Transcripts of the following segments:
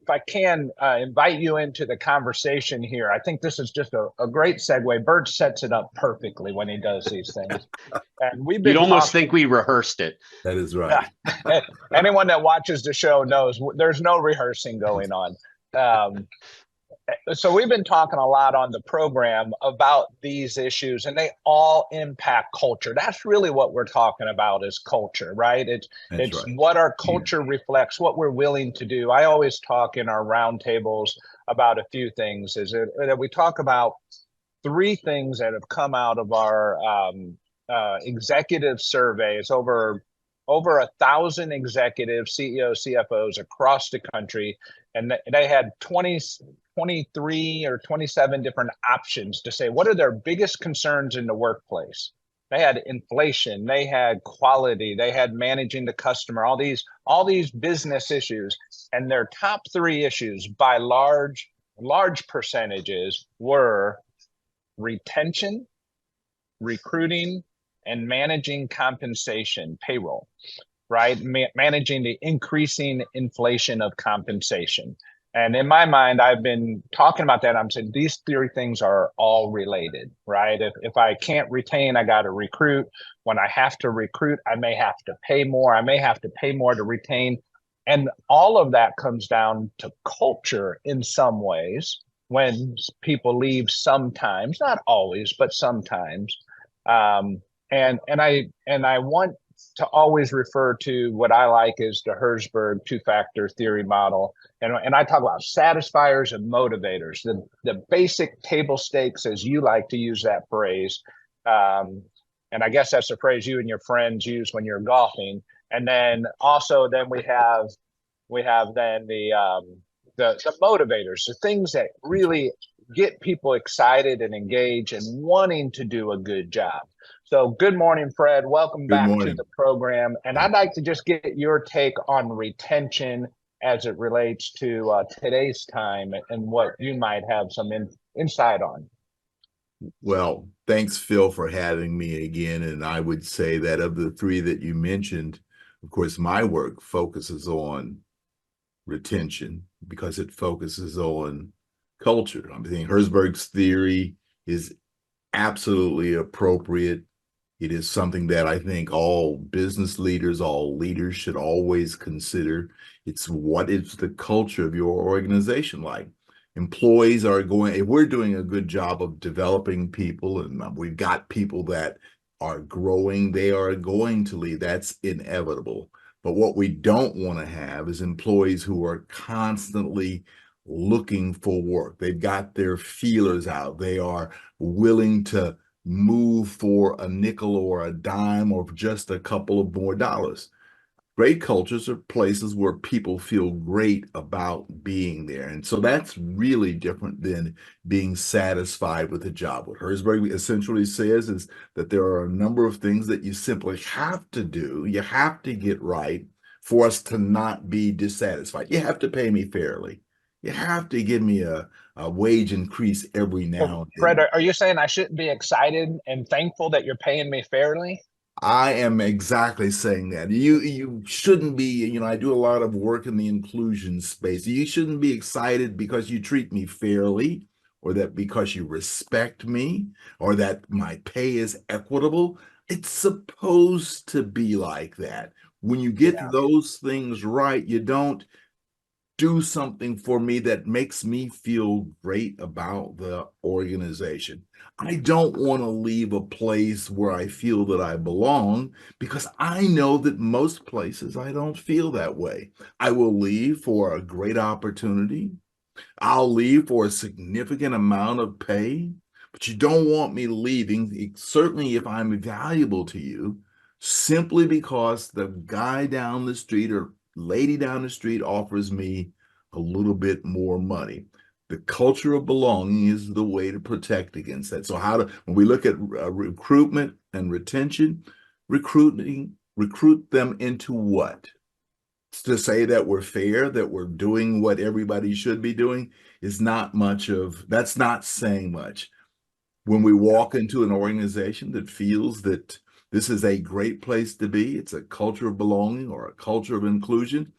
I can invite you into the conversation here, I think this is just a great segue. Bert sets it up perfectly when he does these things. And we've You'd been almost talking. think we rehearsed it. That is right. Anyone that watches the show knows there's no rehearsing going on. Um, so we've been talking a lot on the program about these issues, and they all impact culture. That's really what we're talking about, is culture, right? It's right. what our culture reflects, what we're willing to do. I always talk in our roundtables about a few things. Is that we talk about three things that have come out of our executive surveys. Over 1,000 executives, CEOs, CFOs across the country, and they had 23 or 27 different options to say what are their biggest concerns in the workplace. They had inflation, they had quality, they had managing the customer, all these business issues, and their top three issues by large percentages were retention, recruiting, and managing compensation, payroll, right? Managing the increasing inflation of compensation. And in my mind, I've been talking about that. I'm saying these three things are all related, right? If I can't retain, I got to recruit. When I have to recruit, I may have to pay more. I may have to pay more to retain. And all of that comes down to culture in some ways. When people leave sometimes, not always, but sometimes. And I want to always refer to what I like is the Herzberg two-factor theory model. And I talk about satisfiers and motivators, the basic table stakes, as you like to use that phrase. And I guess that's the phrase you and your friends use when you're golfing. And then also then we have then the motivators, the things that really get people excited and engaged and wanting to do a good job. So good morning, Fred. Welcome back to the program. And I'd like to just get your take on retention as it relates to today's time and what you might have some insight on. Well, thanks, Phil, for having me again. And I would say that of the three that you mentioned, of course, my work focuses on retention because it focuses on culture. I think Herzberg's theory is absolutely appropriate. It is something that I think all business leaders, all leaders should always consider. It's what is the culture of your organization like? Employees are going, if we're doing a good job of developing people and we've got people that are growing, they are going to leave. That's inevitable. But what we don't want to have is employees who are constantly looking for work. They've got their feelers out. They are willing to move for a nickel or a dime or just a couple of more dollars. Great cultures are places where people feel great about being there. And so that's really different than being satisfied with a job. What Herzberg essentially says is that there are a number of things that you simply have to do, you have to get right for us to not be dissatisfied. You have to pay me fairly. You have to give me a wage increase every now and then. Fred, are you saying I shouldn't be excited and thankful that you're paying me fairly? I am exactly saying that. You shouldn't be, I do a lot of work in the inclusion space. You shouldn't be excited because you treat me fairly, or that because you respect me, or that my pay is equitable. It's supposed to be like that. When you get those things right, you don't do something for me that makes me feel great about the organization. I don't want to leave a place where I feel that I belong because I know that most places I don't feel that way. I will leave for a great opportunity. I'll leave for a significant amount of pay, but you don't want me leaving, certainly if I'm valuable to you, simply because the guy down the street or lady down the street offers me a little bit more money. The culture of belonging is the way to protect against that. So when we look at recruitment and retention, recruit them into what? To say that we're fair, that we're doing what everybody should be doing is that's not saying much. When we walk into an organization that feels that this is a great place to be, it's a culture of belonging or a culture of inclusion,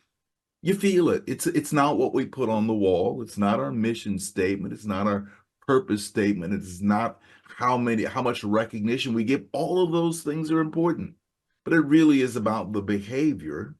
You feel it. It's not what we put on the wall. It's not our mission statement. It's not our purpose statement. It's not how much recognition we give. All of those things are important, but it really is about the behavior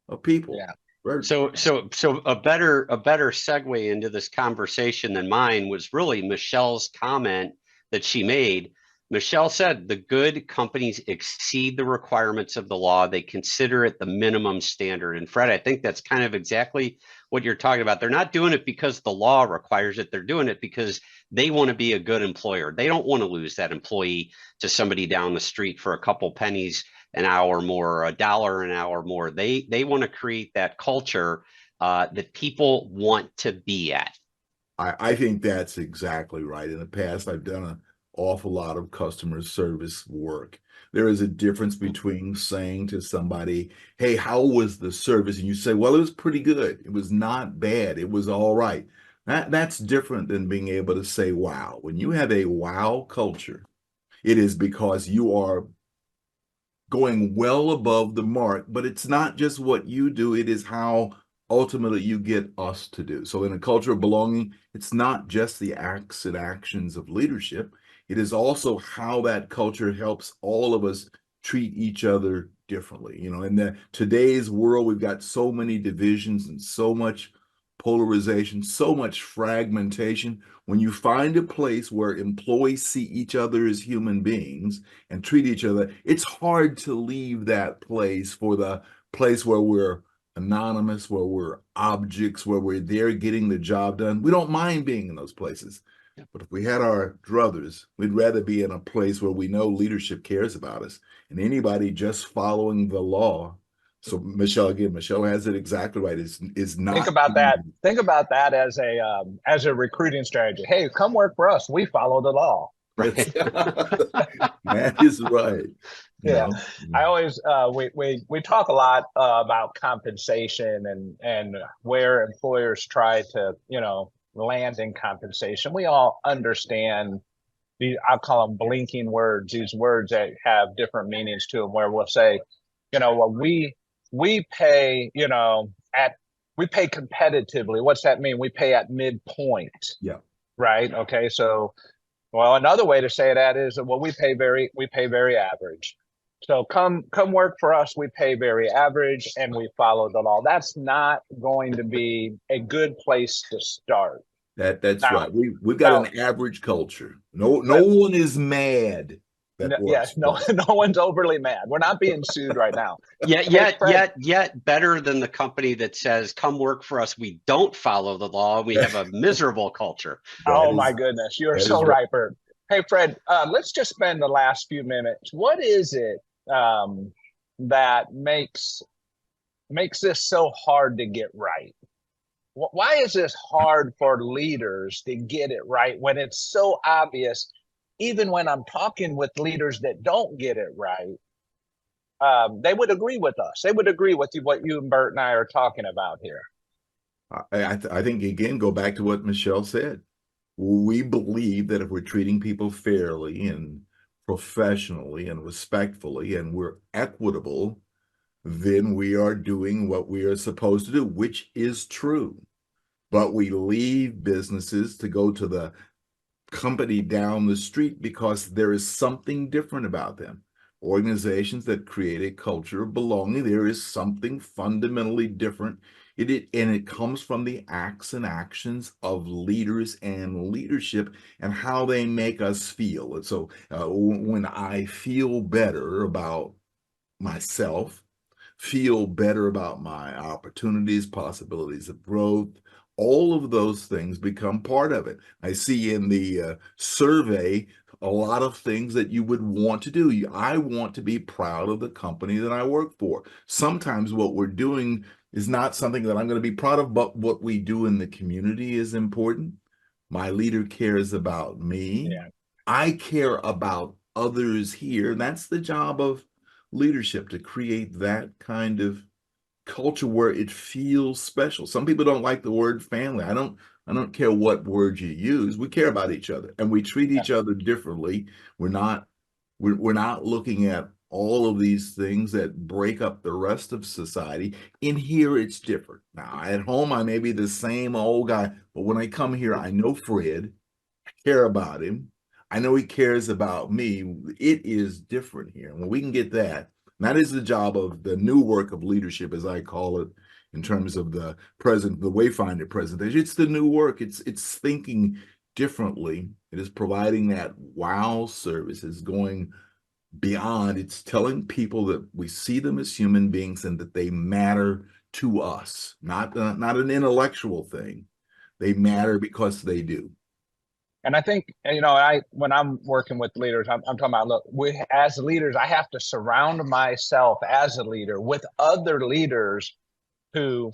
of people. Yeah. Right. So a better segue into this conversation than mine was really Michelle's comment that she made. Michelle said the good companies exceed the requirements of the law. They consider it the minimum standard. And Fred, I think that's kind of exactly what you're talking about. They're not doing it because the law requires it. They're doing it because they want to be a good employer. They don't want to lose that employee to somebody down the street for a couple pennies an hour more, or $1 an hour more. They want to create that culture that people want to be at. I think that's exactly right. In the past, I've done an awful lot of customer service work. There is a difference between saying to somebody, hey, how was the service? And you say, well, it was pretty good. It was not bad. It was all right. That's different than being able to say, wow. When you have a wow culture, it is because you are going well above the mark, but it's not just what you do, it is how ultimately you get us to do. So in a culture of belonging, it's not just the acts and actions of leadership, it is also how that culture helps all of us treat each other differently. You know, in today's world, we've got so many divisions and so much polarization, so much fragmentation. When you find a place where employees see each other as human beings and treat each other, it's hard to leave that place for the place where we're anonymous, where we're objects, where we're there getting the job done. We don't mind being in those places. But if we had our druthers, we'd rather be in a place where we know leadership cares about us. And anybody just following the law. So Michelle has it exactly right. Is not Think about that. Think about that as a recruiting strategy. Hey, come work for us. We follow the law. Right. That is right. Yeah, No. I always we talk a lot about compensation and where employers try to land in compensation. We all understand I call them blinking words. These words that have different meanings to them. Where we'll say, well, we pay at we pay competitively. What's that mean? We pay at midpoint. Yeah. Right. Okay. So, well, another way to say that is, well, we pay very average. So come work for us. We pay very average and we follow the law. That's not going to be a good place to start. That's Now, right. We've got now, an average culture. No one is mad that yes, works. no one's overly mad. We're not being sued right now. Yet better than the company that says, come work for us. We don't follow the law. We have a miserable culture. Oh my goodness. You're so right, Bert. Hey, Fred, let's just spend the last few minutes. What is it that makes this so hard to get right? Why is this hard for leaders to get it right when it's so obvious? Even when I'm talking with leaders that don't get it right, they would agree with us. They would agree with what you and Bert and I are talking about here. I think, again, go back to what Michelle said. We believe that if we're treating people fairly and professionally and respectfully and we're equitable, then we are doing what we are supposed to do, which is true. But we leave businesses to go to the company down the street because there is something different about them. Organizations that create a culture of belonging, there is something fundamentally different. And it comes from the acts and actions of leaders and leadership and how they make us feel. And so when I feel better about myself, feel better about my opportunities, possibilities of growth, all of those things become part of it. I see in the survey a lot of things that you would want to do. I want to be proud of the company that I work for. Sometimes what we're doing is not something that I'm going to be proud of, but what we do in the community is important. My leader cares about me. Yeah. I care about others here. And that's the job of leadership, to create that kind of culture where it feels special. Some people don't like the word family. I don't care what word you use. We care about each other and we treat each other differently. We're not looking at all of these things that break up the rest of society. In here, it's different. Now, at home, I may be the same old guy, but when I come here, I know Fred, I care about him. I know he cares about me. It is different here. When we can get that, and that is the job of the new work of leadership, as I call it, in terms of the Wayfinder presentation. It's the new work. It's thinking differently. It is providing that wow service. It's going beyond. It's telling people that we see them as human beings and that they matter to us, not an intellectual thing. They matter because they do. And I think, when I'm working with leaders, I'm talking about, look, as leaders, I have to surround myself as a leader with other leaders who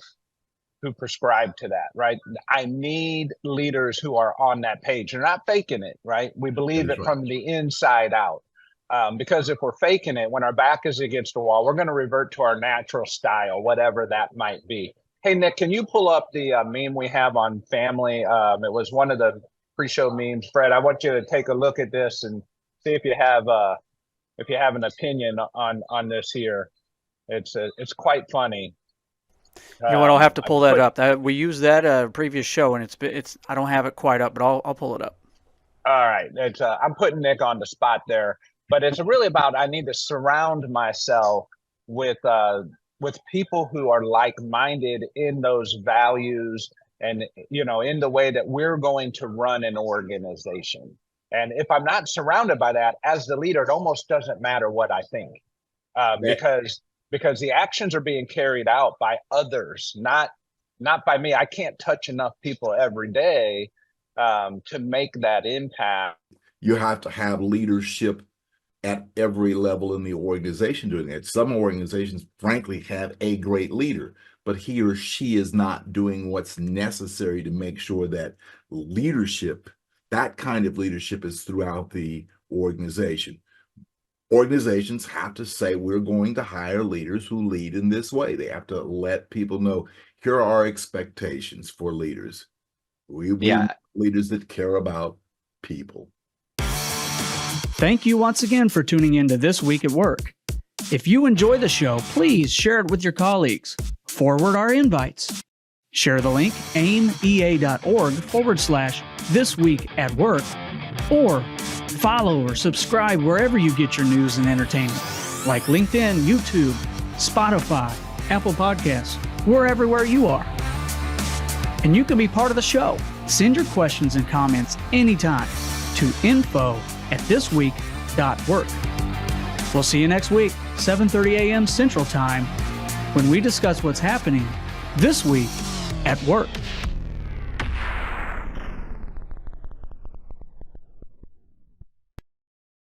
prescribe to that, right? I need leaders who are on that page. They're not faking it, right? We believe it from the inside out. Because if we're faking it, when our back is against the wall, we're going to revert to our natural style, whatever that might be. Hey, Nick, can you pull up the meme we have on family? It was one of the pre-show memes. Fred, I want you to take a look at this and see if you have an opinion on this here. It's quite funny. You know what? I'll have to pull that up. We used that previous show, and it's. I don't have it quite up, but I'll pull it up. All right, I'm putting Nick on the spot there, but it's really about I need to surround myself with people who are like-minded in those values and in the way that we're going to run an organization. And if I'm not surrounded by that as the leader, it almost doesn't matter what I think, because the actions are being carried out by others, not by me. I can't touch enough people every day to make that impact. You have to have leadership at every level in the organization doing that. Some organizations, frankly, have a great leader, but he or she is not doing what's necessary to make sure that leadership, that kind of leadership, is throughout the organization. Organizations have to say, we're going to hire leaders who lead in this way. They have to let people know, here are our expectations for leaders. We want leaders that care about people. Thank you once again for tuning in to This Week at Work. If you enjoy the show, please share it with your colleagues. Forward our invites. Share the link, aimea.org/This Week at Work, or follow or subscribe wherever you get your news and entertainment, like LinkedIn, YouTube, Spotify, Apple Podcasts. We're everywhere you are. And you can be part of the show. Send your questions and comments anytime to info@thisweek.work. We'll see you next week, 7:30 a.m. Central Time, when we discuss what's happening this week at work.